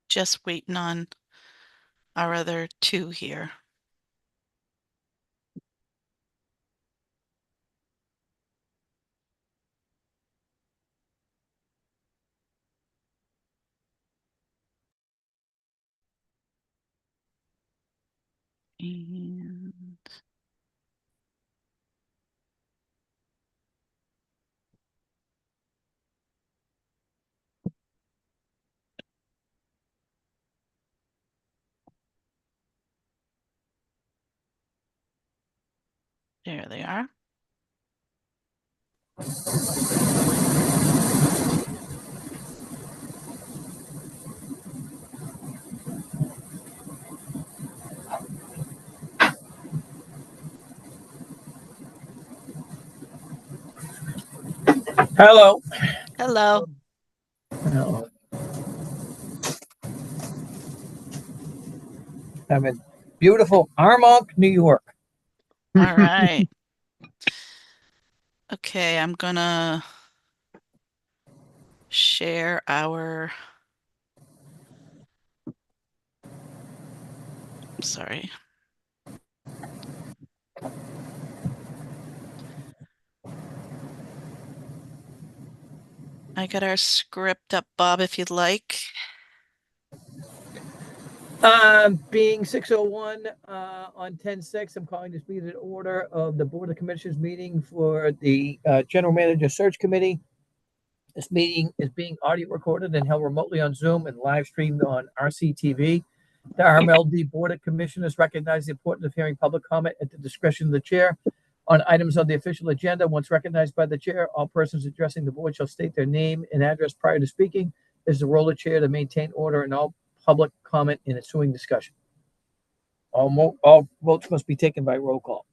just waiting on our other two here. And there they are. Hello. Hello. Hello. I'm in beautiful Armonk, New York. All right. Okay, I'm gonna share our, sorry. I got our script up, Bob, if you'd like. Being 6:01 on 10/6, I'm calling this meeting in order of the Board of Commissioners meeting for the General Manager Search Committee. This meeting is being audio recorded and held remotely on Zoom and live streamed on RCTV. The Rmld Board of Commissioners recognize the importance of hearing public comment at the discretion of the chair on items on the official agenda. Once recognized by the chair, all persons addressing the board shall state their name and address prior to speaking. It is the role of the chair to maintain order in all public comment in ensuing discussion. All votes must be taken by roll call.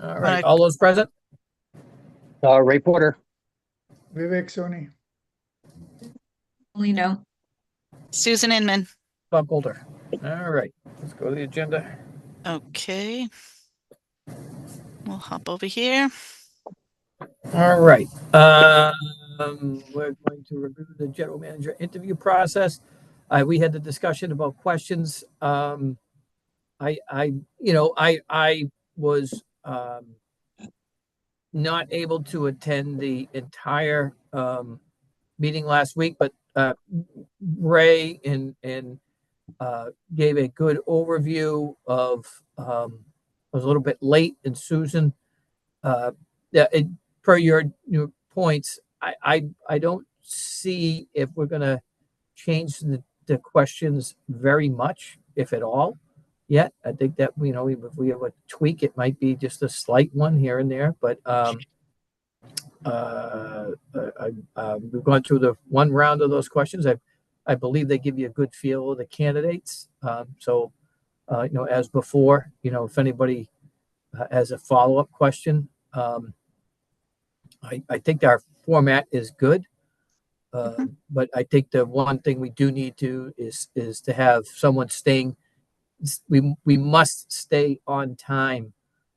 All right, all those present? Ray Porter. Vivek Soni. No. Susan Inman. Bob Golder. All right, let's go to the agenda. Okay. We'll hop over here. All right. We're going to review the general manager interview process. We had the discussion about questions. I was not able to attend the entire meeting last week, but Ray and gave a good overview of. I was a little bit late, and Susan. Per your points, I don't see if we're going to change the questions very much, if at all, yet. I think that, if we have a tweak, it might be just a slight one here and there. But we've gone through the one round of those questions. I believe they give you a good feel of the candidates. As before, if anybody has a follow-up question, I think our format is good, but I think the one thing we do need to is to have someone staying. We must stay on time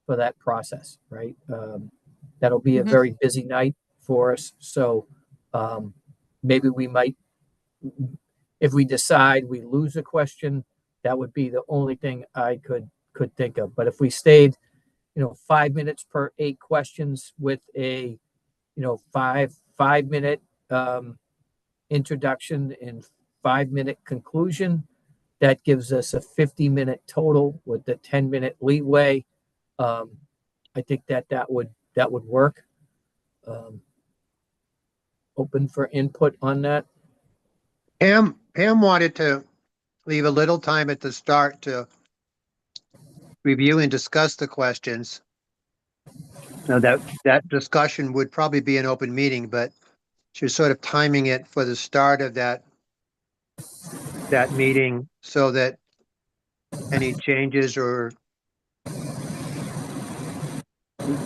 for that process, right? That'll be a very busy night for us. So maybe we might, if we decide we lose a question, that would be the only thing I could think of. But if we stayed, 5 minutes per 8 questions with a 5-minute introduction and 5-minute conclusion, that gives us a 50-minute total with the 10-minute leeway. I think that would work. Open for input on that. Pam wanted to leave a little time at the start to review and discuss the questions. Now that discussion would probably be an open meeting, but she was sort of timing it for the start of that meeting so that any changes or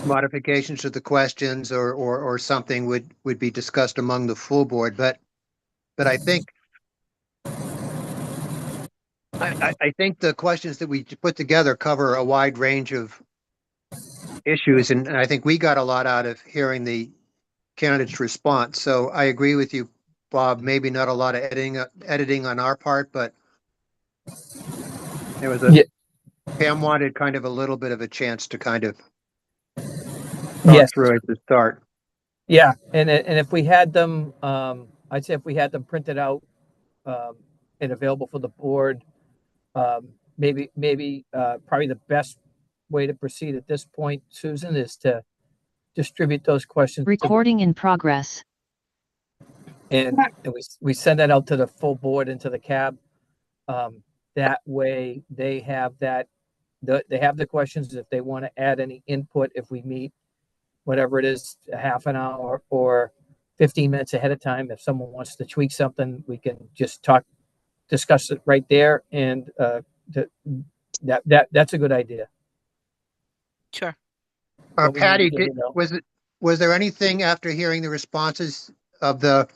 modifications to the questions or something would be discussed among the full board. But I think I think the questions that we put together cover a wide range of issues, and I think we got a lot out of hearing the candidate's response. So I agree with you, maybe not a lot of editing on our part, but there was Yeah. Pam wanted kind of a little bit of a chance to kind of talk Yes. through it to start. Yeah. And if we had them, I'd say if we had them printed out, and available for the board, maybe probably the best way to proceed at this point, Susan, is to distribute those questions Recording in progress. and we send that out to the full board and to the cab. That way they have they have the questions if they want to add any input, if we meet whatever it is, a half an hour or 15 minutes ahead of time. If someone wants to tweak something, we can just discuss it right there. And that's a good idea. Sure. But we need to Patty, get it out. was there anything after hearing the responses of the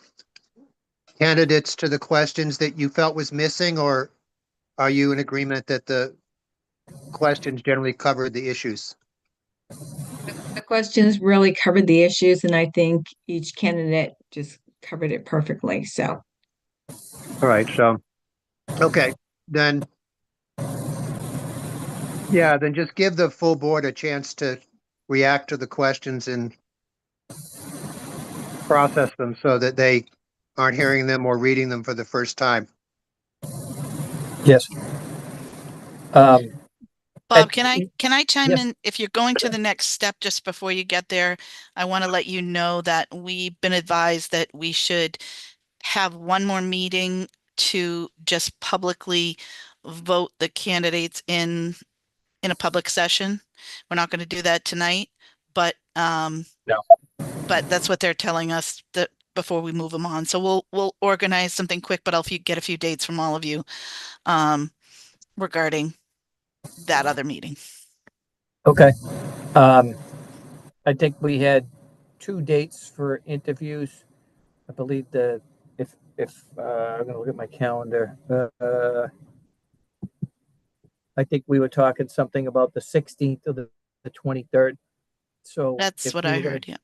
candidates to the questions that you felt was missing, or are you in agreement that the questions generally covered the issues? The questions really covered the issues, and I think each candidate just covered it perfectly. So, All right, so, okay, then, yeah, then just give the full board a chance to react to the questions and process them so that they aren't hearing them or reading them for the first time. Yes. Bob, can I chime Yes. in? If you're going to the next step, just before you get there, I want to let you know that we've been advised that we should have one more meeting to just publicly vote the candidates in a public session. We're not going to do that tonight, but No. but that's what they're telling us that before we move them on. So we'll organize something quick, but I'll get a few dates from all of you regarding that other meeting. Okay. I think we had 2 dates for interviews. I believe if I'm gonna look at my calendar. I think we were talking something about the 16th or the 23rd. So That's if what we I were gonna, heard. Yeah.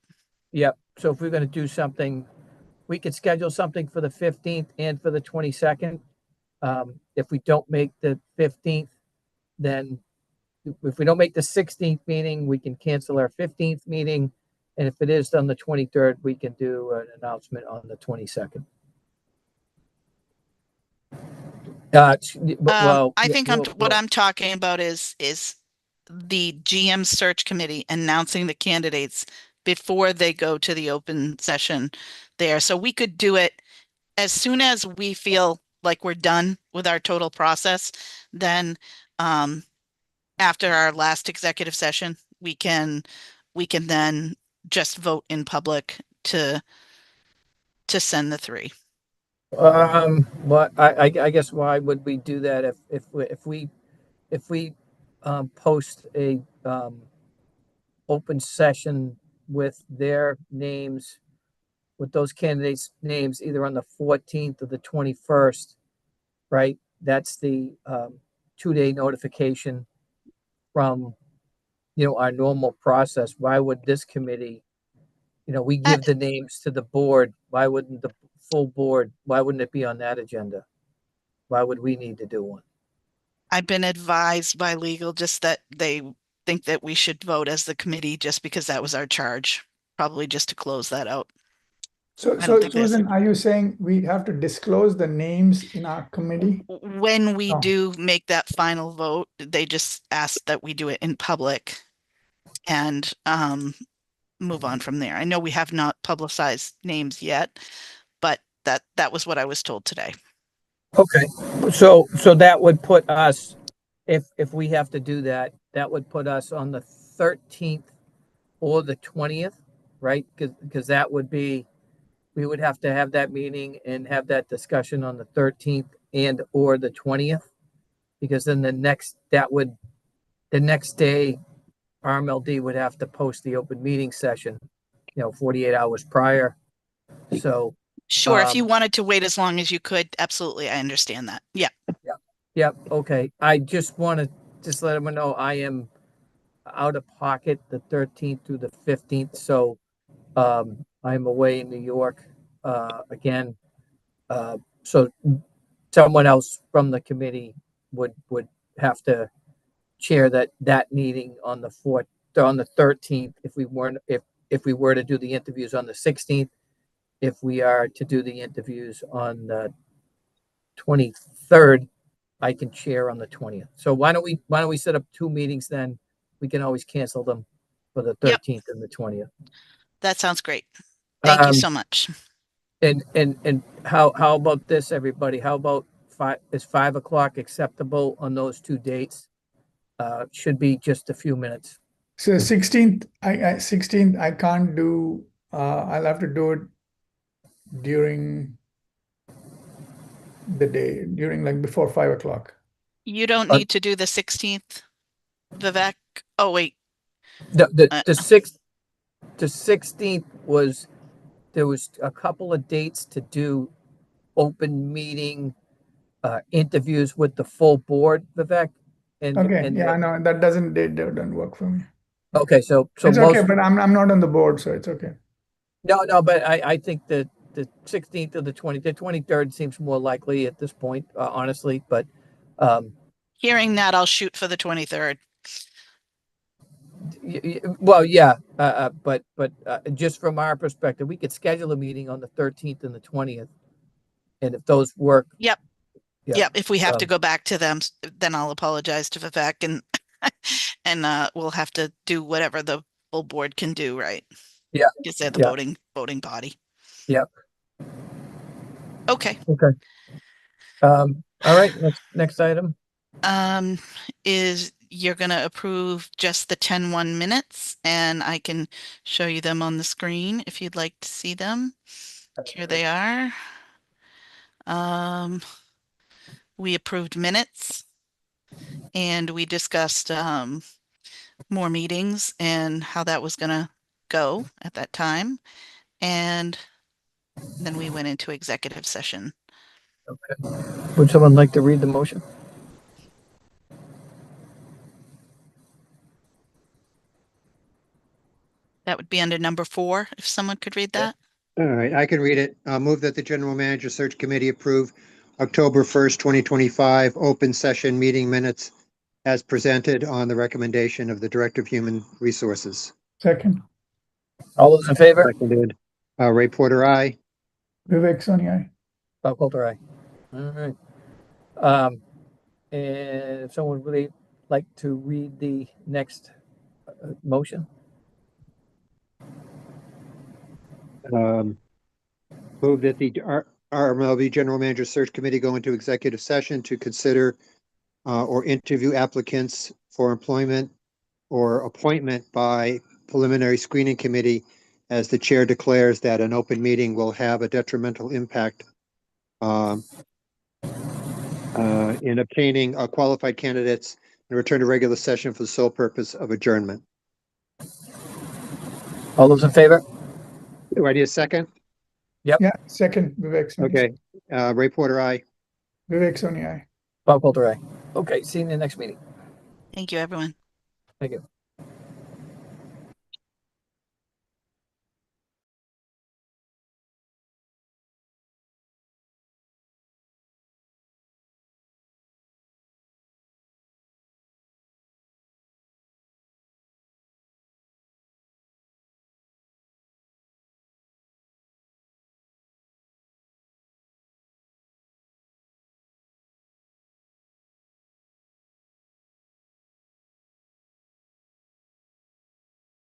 yeah. So if we're gonna do something, we could schedule something for the 15th and for the 22nd. If we don't make the 15th, then if we don't make the 16th meeting, we can cancel our 15th meeting. And if it is on the 23rd, we can do an announcement on the 22nd. I think what I'm talking about is the GM search committee announcing the candidates before they go to the open session there. So we could do it as soon as we feel like we're done with our total process. Then after our last executive session, we can then just vote in public to send the 3. But I guess why would we do that if we post a open session with their names, with those candidates' names either on the 14th or the 21st, right? That's the 2-day notification from our normal process. Why would this committee, we give the names to the board? Why wouldn't the full board? Why wouldn't it be on that agenda? Why would we need to do one? I've been advised by legal just that they think that we should vote as the committee just because that was our charge, probably just to close that out. So, I don't think Susan, are you saying we have to disclose the names in our committee? When we No. do make that final vote, they just ask that we do it in public and move on from there. I know we have not publicized names yet, but that was what I was told today. Okay, so that would put us, if we have to do that, that would put us on the 13th or the 20th, right? Because that would be, we would have to have that meeting and have that discussion on the 13th and or the 20th, because then the next day, RMLD would have to post the open meeting session, 48 hours prior. So Sure, if you wanted to wait as long as you could, absolutely, I understand that. Yeah. Yep. Okay. I just want to let everyone know I am out of pocket the 13th through the 15th. So I'm away in New York again. So someone else from the committee would have to chair that meeting on the 13th if we weren't if we were to do the interviews on the 16th. If we are to do the interviews on the 23rd, I can chair on the 20th. So why don't we set up 2 meetings then? We can always cancel them for the 13th and the 20th. That sounds great. Thank you so much. And how about this, everybody? How about 5 o'clock acceptable on those 2 dates? Should be just a few minutes. So 16th, 16th, I can't do, I'll have to do it during the day, during like before 5 o'clock. You don't need to do the 16th, Vivek. Oh, wait. The 16th was, there was a couple of dates to do open meeting interviews with the full board, Vivek. Okay, yeah, no, that doesn't work for me. Okay, so It's most, okay, but I'm not on the board, so it's okay. no, but I think that the 16th or the 23rd seems more likely at this point, honestly, but Hearing that, I'll shoot for the 23rd. well, yeah, but just from our perspective, we could schedule a meeting on the 13th and the 20th, and if those work. Yep. Yeah, Yep. If we have to go back to them, then I'll apologize to Vivek and and we'll have to do whatever the full board can do, right? Yeah. Because they're the voting body. Yep. Okay. Okay. All right, next item. Is you're gonna approve just the 10-1 minutes, and I can show you them on the screen if you'd like to see them. Here they are. We approved minutes and we discussed more meetings and how that was gonna go at that time. And then we went into executive session. Would someone like to read the motion? That would be under number 4, if someone could read that. All right, I can read it. Move that the General Manager Search Committee approve October 1st, 2025 open session meeting minutes as presented on the recommendation of the Director of Human Resources. Second, All those in favor? Seconded. Ray Porter, aye. Vivek Soni, aye. Bob Coulter, aye. All right. And if someone would really like to read the next motion? Move that the RMLD General Manager Search Committee go into executive session to consider or interview applicants for employment or appointment by preliminary screening committee as the chair declares that an open meeting will have a detrimental impact in obtaining qualified candidates and return to regular session for the sole purpose of adjournment. All those in favor? Do I need a second? Yeah, second, Vivek Soni. Okay. Ray Porter, aye. Vivek Soni, aye. Bob Coulter, aye. Okay, see you in the next meeting. Thank you, everyone. Thank you.